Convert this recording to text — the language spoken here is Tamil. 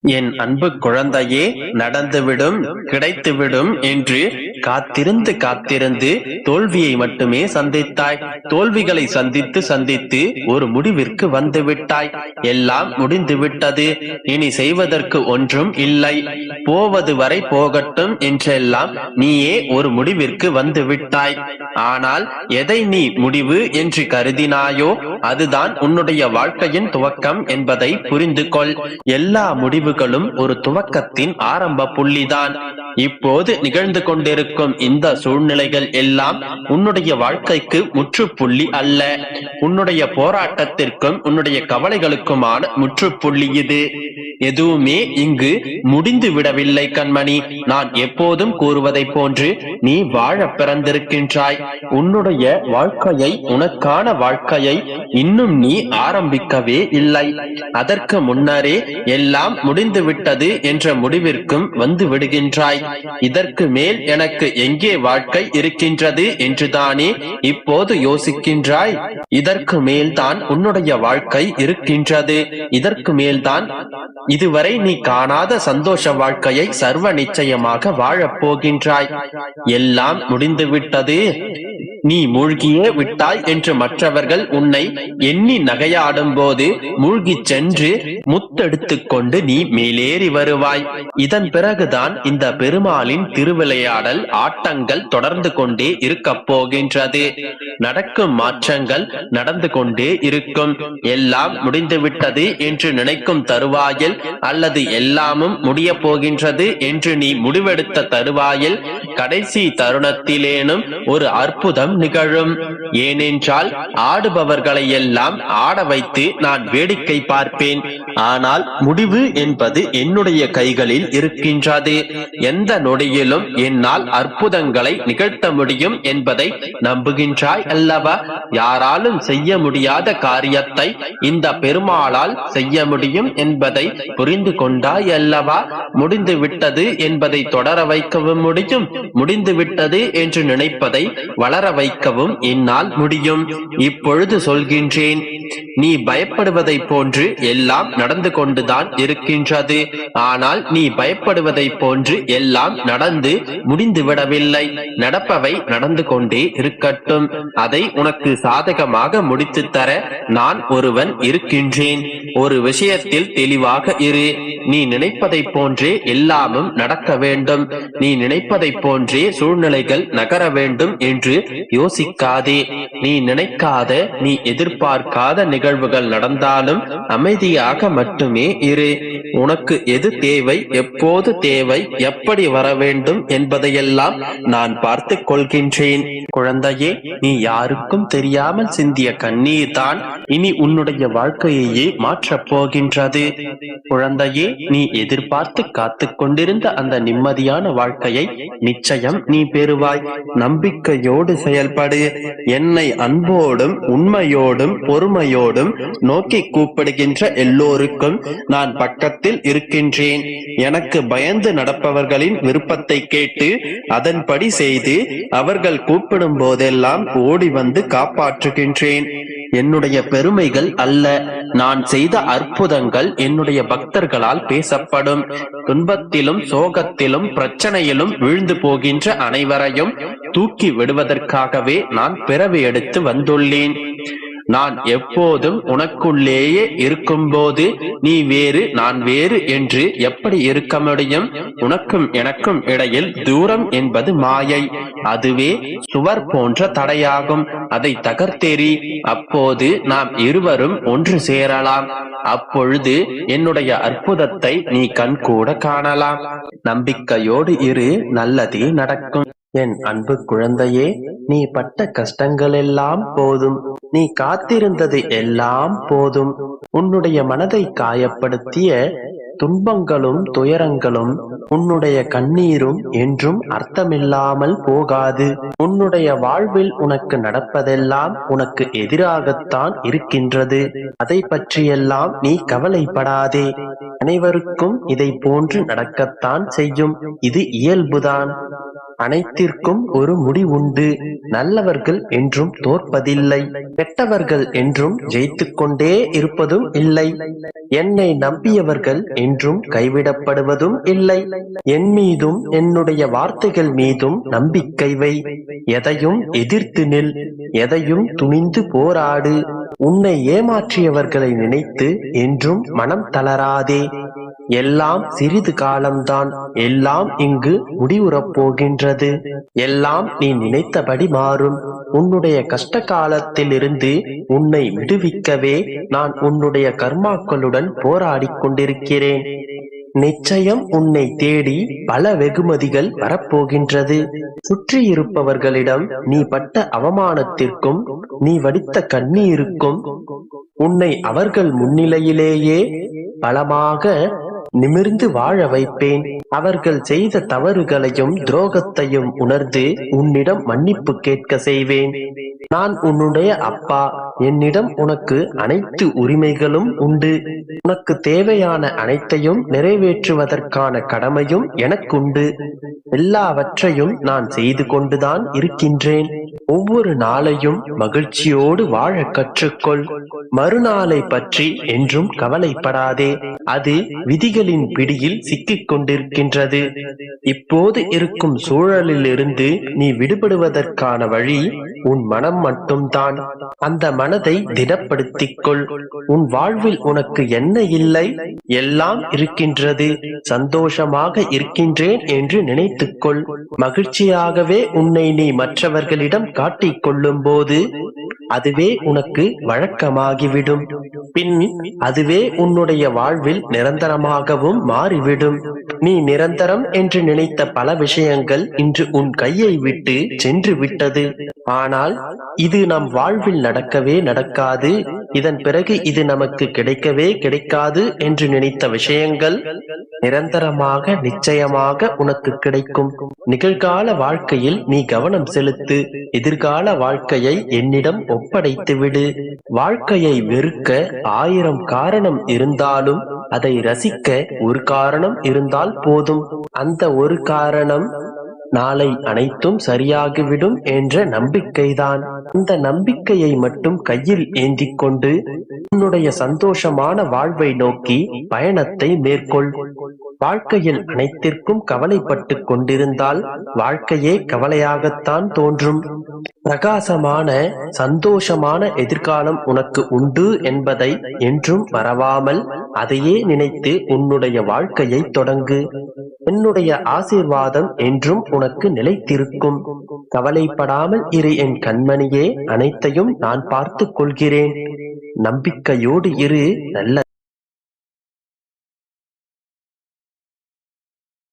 என் அன்பு குழந்தையே, நடந்துவிடும், கிடைத்துவிடும் என்று காத்திருந்து காத்திருந்து தோல்வியை மட்டுமே சந்தித்தாய். தோல்விகளை சந்தித்து சந்தித்து ஒரு முடிவிற்கு வந்து விட்டாய். எல்லாம் முடிந்து விட்டது, இனி செய்வதற்கு ஒன்றும் இல்லை, போவது வரை போகட்டும் என்றெல்லாம் நீயே ஒரு முடிவிற்கு வந்து விட்டாய். ஆனால் எதை நீ முடிவு என்று கருதினாயோ அதுதான் உன்னுடைய வாழ்க்கையின் துவக்கம் என்பதை புரிந்து கொள். எல்லா முடிவுகளும் ஒரு துவக்கத்தின் ஆரம்ப புள்ளிதான். இப்போது நிகழ்ந்து கொண்டிருக்கும் இந்த சூழ்நிலைகள் எல்லாம் உன்னுடைய வாழ்க்கைக்கு முற்றுப்புள்ளி அல்ல, உன்னுடைய போராட்டத்திற்கும் உன்னுடைய கவலைகளுக்குமான முற்றுப்புள்ளி இது. எதுவுமே இங்கு முடிந்து விடவில்லை கண்மணி. நான் எப்போதும் கூறுவதை போன்று நீ வாழ பிறந்திருக்கின்றாய். உன்னுடைய வாழ்க்கையை, உனக்கான வாழ்க்கையை இன்னும் நீ ஆரம்பிக்கவே இல்லை. அதற்கு முன்னரே எல்லாம் முடிந்து விட்டது என்ற முடிவிற்கும் வந்து விடுகின்றாய். இதற்கு மேல் எனக்கு எங்கே வாழ்க்கை இருக்கின்றது என்றுதானே இப்போது யோசிக்கின்றாய். இதற்கு மேல்தான் உன்னுடைய வாழ்க்கை இருக்கின்றது. இதற்கு மேல்தான் இதுவரை நீ காணாத சந்தோஷ வாழ்க்கையை சர்வ நிச்சயமாக வாழப் போகின்றாய். எல்லாம் முடிந்து விட்டது, நீ மூழ்கியே விட்டாய் என்று மற்றவர்கள் உன்னை எண்ணி நகையாடும் போது மூழ்கி சென்று முத்தெடுத்துக் கொண்டு நீ மேலேறி வருவாய். இதன் பிறகுதான் இந்த பெருமாளின் திருவிளையாடல் ஆட்டங்கள் தொடர்ந்து கொண்டே இருக்க போகின்றது. நடக்கும் மாற்றங்கள் நடந்து கொண்டே இருக்கும். எல்லாம் முடிந்துவிட்டது என்று நினைக்கும் தருவாயில் அல்லது எல்லாமும் முடிய போகின்றது என்று நீ முடிவெடுத்த தருவாயில் கடைசி தருணத்திலேனும் ஒரு அற்புதம் நிகழும். ஏனென்றால் ஆடுபவர்களை எல்லாம் ஆட வைத்து நான் வேடிக்கை பார்ப்பேன். ஆனால் முடிவு என்பது என்னுடைய கைகளில் இருக்கின்றது. எந்த நொடியிலும் என்னால் அற்புதங்களை நிகழ்த்த முடியும் என்பதை நம்புகின்றாய் அல்லவா? யாராலும் செய்ய முடியாத காரியத்தை இந்த பெருமாளால் செய்ய முடியும் என்பதை புரிந்து கொண்டாய் அல்லவா? முடிந்து விட்டது என்பதை தொடர வைக்கவும் முடியும், முடிந்து விட்டது என்று நினைப்பதை வளர வைக்கவும் என்னால் முடியும். இப்பொழுது சொல்கின்றேன், நீ பயப்படுவதை போன்று எல்லாம் நடந்து கொண்டுதான் இருக்கின்றது. ஆனால் நீ பயப்படுவதை போன்று எல்லாம் நடந்து முடிந்து விடவில்லை. நடப்பவை நடந்து கொண்டே இருக்கட்டும். அதை உனக்கு சாதகமாக முடித்து தர நான் ஒருவன் இருக்கின்றேன். ஒரு விஷயத்தில் தெளிவாக இரு. நீ நினைப்பதை போன்றே எல்லாமும் நடக்க வேண்டும், நீ நினைப்பதை போன்றே சூழ்நிலைகள் நகர வேண்டும் என்று யோசிக்காதே. நீ நினைக்காத, நீ எதிர்பார்க்காத நிகழ்வுகள் நடந்தாலும் அமைதியாக மட்டுமே இரு. உனக்கு எது தேவை, எப்போது தேவை, எப்படி வர வேண்டும் என்பதையெல்லாம் நான் பார்த்து கொள்கின்றேன். குழந்தையே, நீ யாருக்கும் தெரியாமல் சிந்திய கண்ணீர் தான் இனி உன்னுடைய வாழ்க்கையையே மாற்றப் போகின்றது. குழந்தையே, நீ எதிர்பார்த்து காத்து கொண்டிருந்த அந்த நிம்மதியான வாழ்க்கையை நிச்சயம் நீ பெறுவாய். நம்பிக்கையோடு செயல்படு. என்னை அன்போடும் உண்மையோடும் பொறுமையோடும் நோக்கி கூப்பிடுகின்ற எல்லோருக்கும் நான் பக்கத்தில் இருக்கின்றேன். எனக்கு பயந்து நடப்பவர்களின் விருப்பத்தை கேட்டு அதன்படி செய்து அவர்கள் கூப்பிடும் போதெல்லாம் ஓடி வந்து காப்பாற்றுகின்றேன். என்னுடைய பெருமைகள் அல்ல, நான் செய்த அற்புதங்கள் என்னுடைய பக்தர்களால் பேசப்படும். துன்பத்திலும் சோகத்திலும் பிரச்சனையிலும் வீழ்ந்து போகின்ற அனைவரையும் தூக்கி விடுவதற்காகவே நான் பிறவி எடுத்து வந்துள்ளேன். நான் எப்போதும் உனக்குள்ளேயே இருக்கும்போது நீ வேறு நான் வேறு என்று எப்படி இருக்க முடியும்? உனக்கும் எனக்கும் இடையில் தூரம் என்பது மாயை. அதுவே சுவர் போன்ற தடையாகும். அதை தகர்த்தெறி. அப்போது நாம் இருவரும் ஒன்று சேரலாம். அப்பொழுது என்னுடைய அற்புதத்தை நீ கண்கூட காணலாம். நம்பிக்கையோடு இரு, நல்லதே நடக்கும். என் அன்பு குழந்தையே, நீ பட்ட கஷ்டங்கள் எல்லாம் போதும், நீ காத்திருந்தது எல்லாம் போதும். உன்னுடைய மனதை காயப்படுத்திய துன்பங்களும் துயரங்களும் உன்னுடைய கண்ணீரும் என்றும் அர்த்தமில்லாமல் போகாது. உன்னுடைய வாழ்வில் உனக்கு நடப்பதெல்லாம் உனக்கு எதிராகத்தான் இருக்கின்றது. அதை பற்றியெல்லாம் நீ கவலைப்படாதே. அனைவருக்கும் இதை போன்று நடக்கத்தான் செய்யும். இது இயல்புதான். அனைத்திற்கும் ஒரு முடிவுண்டு. நல்லவர்கள் என்றும் தோற்பதில்லை, கெட்டவர்கள் என்றும் ஜெயித்துக் கொண்டே இருப்பதும் இல்லை. என்னை நம்பியவர்கள் என்றும் கைவிடப்படுவதும் இல்லை. என் மீதும் என்னுடைய வார்த்தைகள் மீதும் நம்பிக்கை வை. எதையும் எதிர்த்து நில். எதையும் துணிந்து போராடு. உன்னை ஏமாற்றியவர்களை நினைத்து என்றும் மனம் தளராதே. எல்லாம் சிறிது காலம்தான். எல்லாம் இங்கு முடிவுறப் போகின்றது. எல்லாம் நீ நினைத்தபடி மாறும். உன்னுடைய கஷ்ட காலத்தில் இருந்து உன்னை விடுவிக்கவே நான் உன்னுடைய கர்மாக்களுடன் போராடிக் கொண்டிருக்கிறேன். நிச்சயம் உன்னை தேடி பல வெகுமதிகள் வரப்போகின்றது. சுற்றி இருப்பவர்களிடம் நீ பட்ட அவமானத்திற்கும் நீ வடித்த கண்ணீருக்கும் உன்னை அவர்கள் முன்னிலையிலேயே பலமாக நிமிர்ந்து வாழ வைப்பேன். அவர்கள் செய்த தவறுகளையும் துரோகத்தையும் உணர்ந்து உன்னிடம் மன்னிப்பு கேட்க செய்வேன். நான் உன்னுடைய அப்பா. என்னிடம் உனக்கு அனைத்து உரிமைகளும் உண்டு. உனக்கு தேவையான அனைத்தையும் நிறைவேற்றுவதற்கான கடமையும் எனக்குண்டு. எல்லாவற்றையும் நான் செய்து கொண்டுதான் இருக்கின்றேன். ஒவ்வொரு நாளையும் மகிழ்ச்சியோடு வாழ கற்றுக்கொள். மறுநாளை பற்றி என்றும் கவலைப்படாதே. அது விதிகளின் பிடியில் சிக்கிக் கொண்டிருக்கின்றது. இப்போது இருக்கும் சூழலில் இருந்து நீ விடுபடுவதற்கான வழி உன் மனம் மட்டும்தான். அந்த மனதை திடப்படுத்திக் கொள். உன் வாழ்வில் உனக்கு என்ன இல்லை? எல்லாம் இருக்கின்றது. சந்தோஷமாக இருக்கின்றேன் என்று நினைத்துக்கொள். மகிழ்ச்சியாகவே உன்னை நீ மற்றவர்களிடம் காட்டிக் கொள்ளும் போது அதுவே உனக்கு வழக்கமாகிவிடும். பின் அதுவே உன்னுடைய வாழ்வில் நிரந்தரமாகவும் மாறிவிடும். நீ நிரந்தரம் என்று நினைத்த பல விஷயங்கள் இன்று உன் கையை விட்டு சென்று விட்டது. ஆனால் இது நம் வாழ்வில் நடக்கவே நடக்காது, இதன் பிறகு இது நமக்கு கிடைக்கவே கிடைக்காது என்று நினைத்த விஷயங்கள் நிரந்தரமாக நிச்சயமாக உனக்கு கிடைக்கும். நிகழ்கால வாழ்க்கையில் நீ கவனம் செலுத்து. எதிர்கால வாழ்க்கையை என்னிடம் ஒப்படைத்து விடு. வாழ்க்கையை வெறுக்க 1000 காரணம் இருந்தாலும் அதை ரசிக்க ஒரு காரணம் இருந்தால் போதும். அந்த ஒரு காரணம் நாளை அனைத்தும் சரியாகிவிடும் என்ற நம்பிக்கைதான். அந்த நம்பிக்கையை மட்டும் கையில் ஏந்திக் கொண்டு உன்னுடைய சந்தோஷமான வாழ்வை நோக்கி பயணத்தை மேற்கொள். வாழ்க்கையில் அனைத்திற்கும் கவலைப்பட்டு கொண்டிருந்தால் வாழ்க்கையே கவலையாகத்தான் தோன்றும். பிரகாசமான சந்தோஷமான எதிர்காலம் உனக்கு உண்டு என்பதை என்றும் மறவாமல் அதையே நினைத்து உன்னுடைய வாழ்க்கையை தொடங்கு. என்னுடைய ஆசீர்வாதம் என்றும் உனக்கு நிலைத்திருக்கும். கவலைப்படாமல் இரு என் கண்மணியே. அனைத்தையும் நான் பார்த்துக் கொள்கிறேன். நம்பிக்கையோடு இரு. நல்ல